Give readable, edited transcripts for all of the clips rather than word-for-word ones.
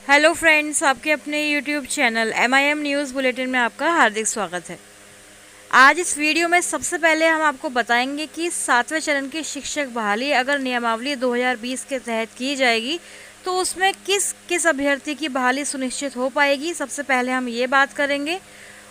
Hello friends, आपके अपने YouTube channel MIM news bulletin में आपका हार्दिक स्वागत है। आज इस वीडियो में सबसे पहले हम आपको बताएंगे कि 7वें चरण की शिक्षक बहाली अगर नियमावली 2020 के तहत की जाएगी तो उसमें किस किस अभ्यर्थी की बहाली सुनिश्चित हो पाएगी। सबसे पहले हम ये बात करेंगे।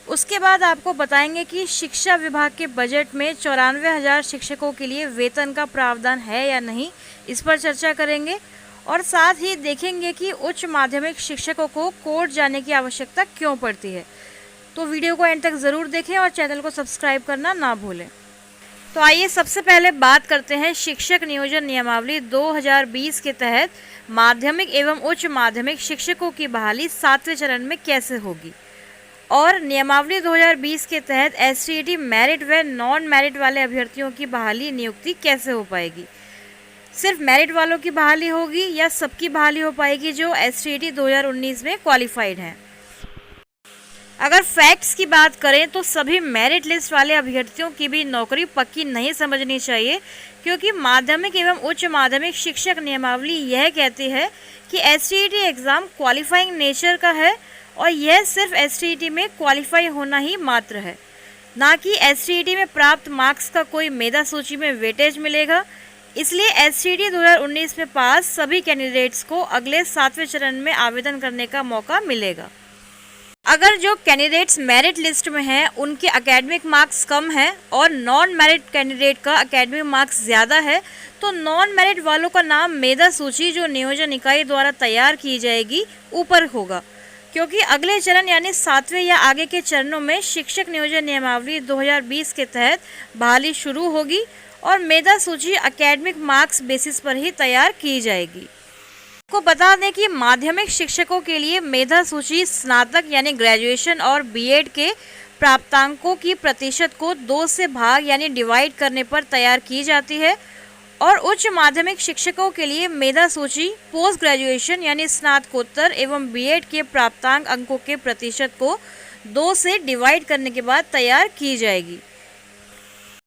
उसके बाद आपको बताएंगे कि शिक्षा विभाग के बजट में 94,000 शिक्षकों के लिए वेतन का प्रावधान है या नहीं, इस पर चर्चा करेंगे। और साथ ही देखेंगे कि उच्च माध्यमिक शिक्षकों को कोर्ट जाने की आवश्यकता क्यों पड़ती है। तो वीडियो को एंड तक ज़रूर देखें और चैनल को सब्सक्राइब करना ना भूलें। तो आइए सबसे पहले बात करते हैं शिक्षक नियोजन नियमावली 2020 के तहत माध्यमिक एवं उच्च माध्यमिक शिक्षकों की बहाली 7वें चरण में कैसे होगी और नियमावली 2020 के तहत STET मेरिट व नॉन मेरिट वाले अभ्यर्थियों की बहाली नियुक्ति कैसे हो पाएगी। सिर्फ मेरिट वालों की बहाली होगी या सबकी बहाली हो पाएगी जो STET 2019 में क्वालिफाइड हैं। अगर फैक्ट्स की बात करें तो सभी मेरिट लिस्ट वाले अभ्यर्थियों की भी नौकरी पक्की नहीं समझनी चाहिए, क्योंकि माध्यमिक एवं उच्च माध्यमिक शिक्षक नियमावली यह कहती है कि STET एग्ज़ाम क्वालिफाइंग नेचर का है और यह सिर्फ STET में क्वालिफाई होना ही मात्र है, ना कि STET में प्राप्त मार्क्स का कोई मेधा सूची में वेटेज मिलेगा। इसलिए STET 2019 में पास सभी कैंडिडेट्स को अगले 7वें चरण में आवेदन करने का मौका मिलेगा। अगर जो कैंडिडेट्स मेरिट लिस्ट में हैं उनके एकेडमिक मार्क्स कम हैं और नॉन मेरिट कैंडिडेट का एकेडमिक मार्क्स ज़्यादा है तो नॉन मेरिट वालों का नाम मेधा सूची जो नियोजन इकाई द्वारा तैयार की जाएगी ऊपर होगा, क्योंकि अगले चरण यानी 7वें या आगे के चरणों में शिक्षक नियोजन नियमावली 2020 के तहत बहाली शुरू होगी और मेधा सूची एकेडमिक मार्क्स बेसिस पर ही तैयार की जाएगी। आपको बता दें कि माध्यमिक शिक्षकों के लिए मेधा सूची स्नातक यानी ग्रेजुएशन और BEd के प्राप्तांकों की प्रतिशत को 2 से भाग यानी डिवाइड करने पर तैयार की जाती है और उच्च माध्यमिक शिक्षकों के लिए मेधा सूची पोस्ट ग्रेजुएशन यानी स्नातकोत्तर एवं BEd के प्राप्तांक अंकों के प्रतिशत को 2 से डिवाइड करने के बाद तैयार की जाएगी।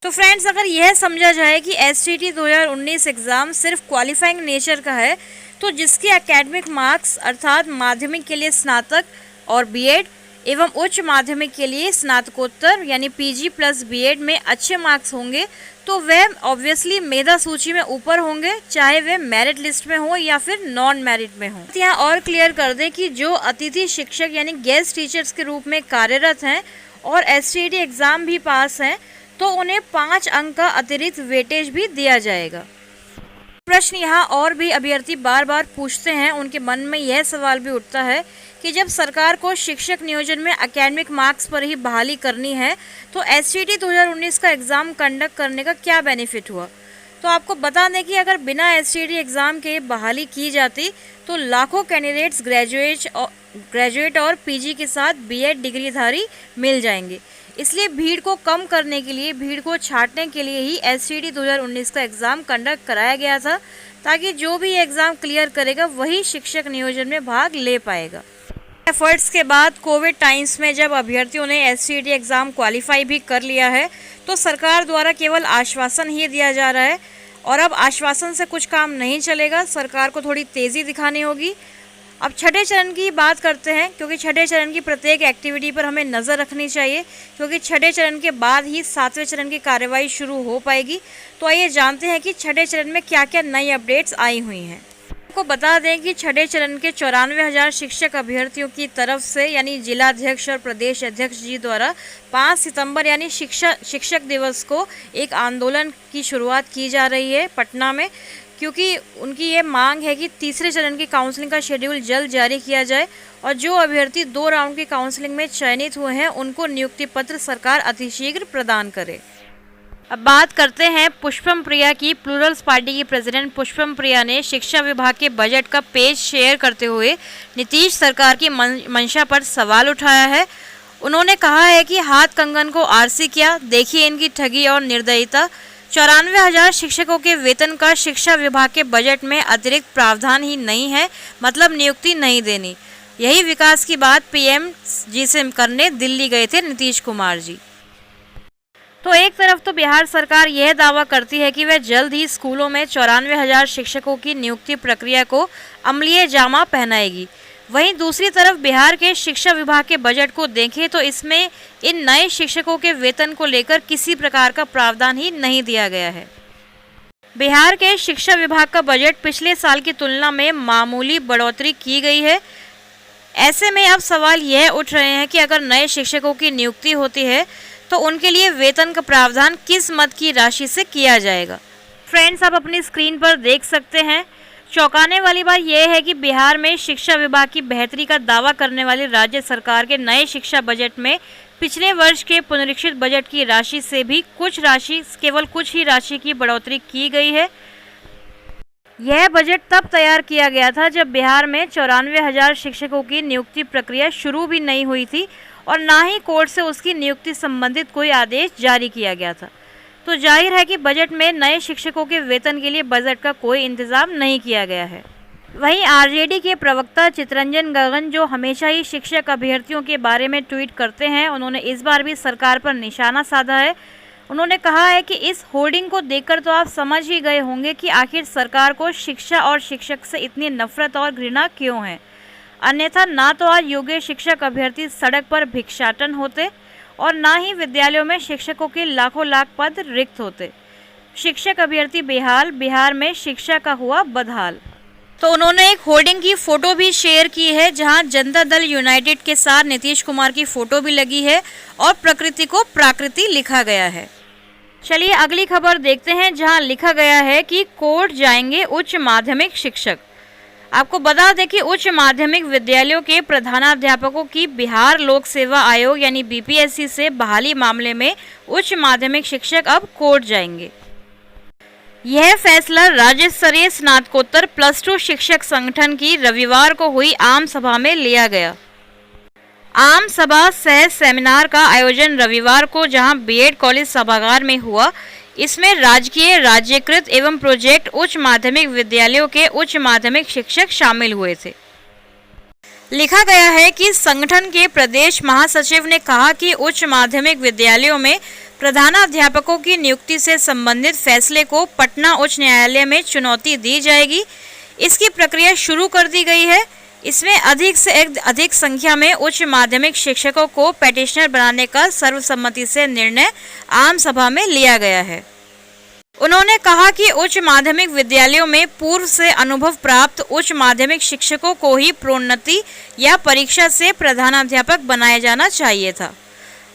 तो फ्रेंड्स, अगर यह समझा जाए कि STET 2019 एग्ज़ाम सिर्फ क्वालिफाइंग नेचर का है तो जिसके एकेडमिक मार्क्स अर्थात माध्यमिक के लिए स्नातक और BEd एवं उच्च माध्यमिक के लिए स्नातकोत्तर यानी PG प्लस BEd में अच्छे मार्क्स होंगे तो वह ऑब्वियसली मेधा सूची में ऊपर होंगे, चाहे वे मेरिट लिस्ट में हो या फिर नॉन मेरिट में हो। यहाँ और क्लियर कर दें कि जो अतिथि शिक्षक यानी गेस्ट टीचर्स के रूप में कार्यरत हैं और STET एग्ज़ाम भी पास हैं तो उन्हें 5 अंक का अतिरिक्त वेटेज भी दिया जाएगा। प्रश्न यहाँ और भी अभ्यर्थी बार बार पूछते हैं, उनके मन में यह सवाल भी उठता है कि जब सरकार को शिक्षक नियोजन में एकेडमिक मार्क्स पर ही बहाली करनी है तो STET 2019 का एग्ज़ाम कंडक्ट करने का क्या बेनिफिट हुआ। तो आपको बता दें कि अगर बिना STET एग्ज़ाम के बहाली की जाती तो लाखों कैंडिडेट्स ग्रेजुएट और PG के साथ BEd डिग्रीधारी मिल जाएंगे। इसलिए भीड़ को कम करने के लिए, भीड़ को छांटने के लिए ही STET 2019 का एग्ज़ाम कंडक्ट कराया गया था, ताकि जो भी एग्ज़ाम क्लियर करेगा वही शिक्षक नियोजन में भाग ले पाएगा। एफर्ट्स के बाद कोविड टाइम्स में जब अभ्यर्थियों ने STET एग्ज़ाम क्वालिफाई भी कर लिया है तो सरकार द्वारा केवल आश्वासन ही दिया जा रहा है और अब आश्वासन से कुछ काम नहीं चलेगा, सरकार को थोड़ी तेज़ी दिखानी होगी। अब छठे चरण की बात करते हैं, क्योंकि छठे चरण की प्रत्येक एक्टिविटी पर हमें नज़र रखनी चाहिए, क्योंकि छठे चरण के बाद ही 7वें चरण की कार्रवाई शुरू हो पाएगी। तो आइए जानते हैं कि छठे चरण में क्या क्या नई अपडेट्स आई हुई हैं। आपको बता दें कि छठे चरण के 94,000 शिक्षक अभ्यर्थियों की तरफ से यानी जिलाध्यक्ष और प्रदेश अध्यक्ष जी द्वारा 5 सितंबर यानी शिक्षक दिवस को एक आंदोलन की शुरुआत की जा रही है पटना में, क्योंकि उनकी ये मांग है कि तीसरे चरण की काउंसलिंग का शेड्यूल जल्द जारी किया जाए और जो अभ्यर्थी 2 राउंड की काउंसलिंग में चयनित हुए हैं उनको नियुक्ति पत्र सरकार अतिशीघ्र प्रदान करे। अब बात करते हैं पुष्पम प्रिया की। प्लूरल्स पार्टी की प्रेसिडेंट पुष्पम प्रिया ने शिक्षा विभाग के बजट का पेज शेयर करते हुए नीतीश सरकार की मंशा पर सवाल उठाया है। उन्होंने कहा है कि हाथ कंगन को आरसी किया, देखिए इनकी ठगी और निर्दयता। 94,000 शिक्षकों के वेतन का शिक्षा विभाग के बजट में अतिरिक्त प्रावधान ही नहीं है, मतलब नियुक्ति नहीं देनी। यही विकास की बात PM जी से करने दिल्ली गए थे नीतीश कुमार जी। तो एक तरफ तो बिहार सरकार यह दावा करती है कि वह जल्द ही स्कूलों में 94,000 शिक्षकों की नियुक्ति प्रक्रिया को अमलीय जामा पहनाएगी, वहीं दूसरी तरफ बिहार के शिक्षा विभाग के बजट को देखें तो इसमें इन नए शिक्षकों के वेतन को लेकर किसी प्रकार का प्रावधान ही नहीं दिया गया है। बिहार के शिक्षा विभाग का बजट पिछले साल की तुलना में मामूली बढ़ोतरी की गई है। ऐसे में अब सवाल यह उठ रहे हैं कि अगर नए शिक्षकों की नियुक्ति होती है तो उनके लिए वेतन का प्रावधान किस मद की राशि से किया जाएगा। फ्रेंड्स, आप अपनी स्क्रीन पर देख सकते हैं। चौंकाने वाली बात यह है कि बिहार में शिक्षा विभाग की बेहतरी का दावा करने वाली राज्य सरकार के नए शिक्षा बजट में पिछले वर्ष के पुनरीक्षित बजट की राशि से भी केवल कुछ ही राशि की बढ़ोतरी की गई है। यह बजट तब तैयार किया गया था जब बिहार में 94,000 शिक्षकों की नियुक्ति प्रक्रिया शुरू भी नहीं हुई थी और ना ही कोर्ट से उसकी नियुक्ति संबंधित कोई आदेश जारी किया गया था। तो जाहिर है कि बजट में नए शिक्षकों के वेतन के लिए बजट का कोई इंतजाम नहीं किया गया है। वहीं आरजेडी के प्रवक्ता चितरंजन गगन, जो हमेशा ही शिक्षक अभ्यर्थियों के बारे में ट्वीट करते हैं, उन्होंने इस बार भी सरकार पर निशाना साधा है। उन्होंने कहा है कि इस होर्डिंग को देखकर तो आप समझ ही गए होंगे कि आखिर सरकार को शिक्षा और शिक्षक से इतनी नफरत और घृणा क्यों है। अन्यथा ना तो आज योग्य शिक्षक अभ्यर्थी सड़क पर भिक्षाटन होते और ना ही विद्यालयों में शिक्षकों के लाखों लाख पद रिक्त होते। शिक्षक अभ्यर्थी बेहाल, बिहार में शिक्षा का हुआ बदहाल। तो उन्होंने एक होर्डिंग की फोटो भी शेयर की है जहां जनता दल यूनाइटेड के साथ नीतीश कुमार की फोटो भी लगी है और प्रकृति को प्राकृति लिखा गया है। चलिए अगली खबर देखते हैं जहां लिखा गया है कि कोर्ट जाएंगे उच्च माध्यमिक शिक्षक। आपको बता दें कि उच्च माध्यमिक विद्यालयों के प्रधानाध्यापकों की बिहार लोक सेवा आयोग यानी बीपीएससी से बहाली मामले में उच्च माध्यमिक शिक्षक अब कोर्ट जाएंगे। यह फैसला राज्य स्तरीय स्नातकोत्तर +2 शिक्षक संगठन की रविवार को हुई आम सभा में लिया गया। आम सभा सह सेमिनार का आयोजन रविवार को जहां बीएड कॉलेज सभागार में हुआ। इसमें राजकीय, राज्यकृत एवं प्रोजेक्ट उच्च माध्यमिक विद्यालयों के उच्च माध्यमिक शिक्षक शामिल हुए थे। लिखा गया है कि संगठन के प्रदेश महासचिव ने कहा कि उच्च माध्यमिक विद्यालयों में प्रधानाध्यापकों की नियुक्ति से संबंधित फैसले को पटना उच्च न्यायालय में चुनौती दी जाएगी। इसकी प्रक्रिया शुरू कर दी गई है। इसमें अधिक से अधिक संख्या में उच्च माध्यमिक शिक्षकों को पेटिशनर बनाने का सर्वसम्मति से निर्णय आम सभा में लिया गया है। उन्होंने कहा कि उच्च माध्यमिक विद्यालयों में पूर्व से अनुभव प्राप्त उच्च माध्यमिक शिक्षकों को ही प्रोन्नति या परीक्षा से प्रधानाध्यापक बनाया जाना चाहिए था।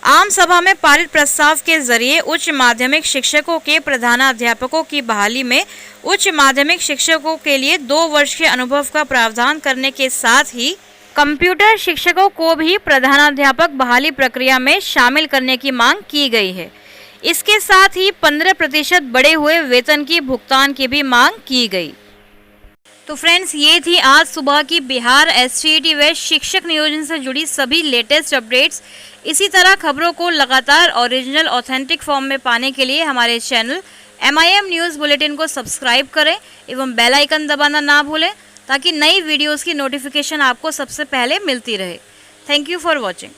आम सभा में पारित प्रस्ताव के जरिए उच्च माध्यमिक शिक्षकों के प्रधानाध्यापकों की बहाली में उच्च माध्यमिक शिक्षकों के लिए 2 वर्ष के अनुभव का प्रावधान करने के साथ ही कंप्यूटर शिक्षकों को भी प्रधानाध्यापक बहाली प्रक्रिया में शामिल करने की मांग की गई है। इसके साथ ही 15% बढ़े हुए वेतन की भुगतान की भी मांग की गई। तो फ्रेंड्स, ये थी आज सुबह की बिहार एसटीईटी व शिक्षक नियोजन से जुड़ी सभी लेटेस्ट अपडेट्स। इसी तरह खबरों को लगातार ओरिजिनल ऑथेंटिक फॉर्म में पाने के लिए हमारे चैनल MIM न्यूज़ बुलेटिन को सब्सक्राइब करें एवं बेल आइकन दबाना ना भूलें ताकि नई वीडियोस की नोटिफिकेशन आपको सबसे पहले मिलती रहे। Thank you for watching.